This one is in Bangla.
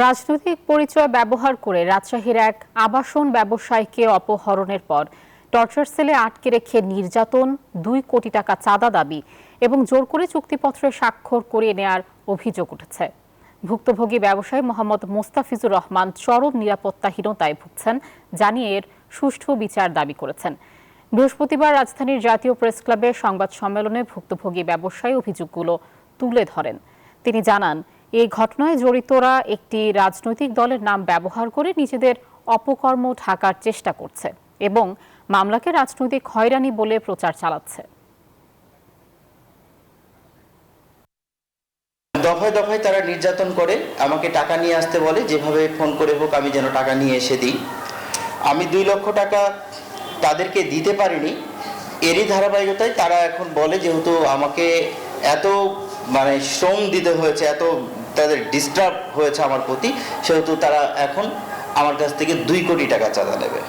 রাজনৈতিক পরিচয় ব্যবহার করে রাজশাহীর এক আবাসন ব্যবসায়ীকে অপহরণের পর টর্চার সেলে আটকে রেখে নির্যাতন, ২ কোটি টাকা চাঁদা দাবি এবং জোর করে চুক্তিপত্রে স্বাক্ষর করিয়ে নেয়ার অভিযোগ উঠেছে। ভুক্তভোগী ব্যবসায়ী মোহাম্মদ মোস্তাফিজুর রহমান চরম নিরাপত্তাহীনতায় ভুগছেন জানিয়ে এর সুষ্ঠু বিচার দাবি করেছেন। বৃহস্পতিবার রাজধানীর জাতীয় প্রেস ক্লাবে সংবাদ সম্মেলনে ভুক্তভোগী ব্যবসায়ী অভিযোগগুলো তুলে ধরেন। তিনি জানান, এই ঘটনায় জড়িতরা একটি রাজনৈতিক দলের নাম ব্যবহার করে নিজেদের অপকর্ম ঢাকার চেষ্টা করছে এবং মামলাকে রাজনৈতিক হয়রানি বলে প্রচার চালাচ্ছে। দফায় দফায় তারা নির্যাতন করে, আমাকে টাকা নিয়ে আসতে বলে, যেভাবে ফোন করে হোক আমি যেন টাকা নিয়ে এসে দিই। আমি 2 লক্ষ টাকা তাদেরকে দিতে পারিনি। এরই ধারাবাহিকতায় তারা এখন বলে, যেহেতু আমাকে এত শ্রম দিতে হয়েছে, এত তাদের ডিস্টার্ব হয়েছে আমার প্রতি, সেহেতু তারা এখন আমার কাছ থেকে 2 কোটি টাকা চাঁদা নেবে।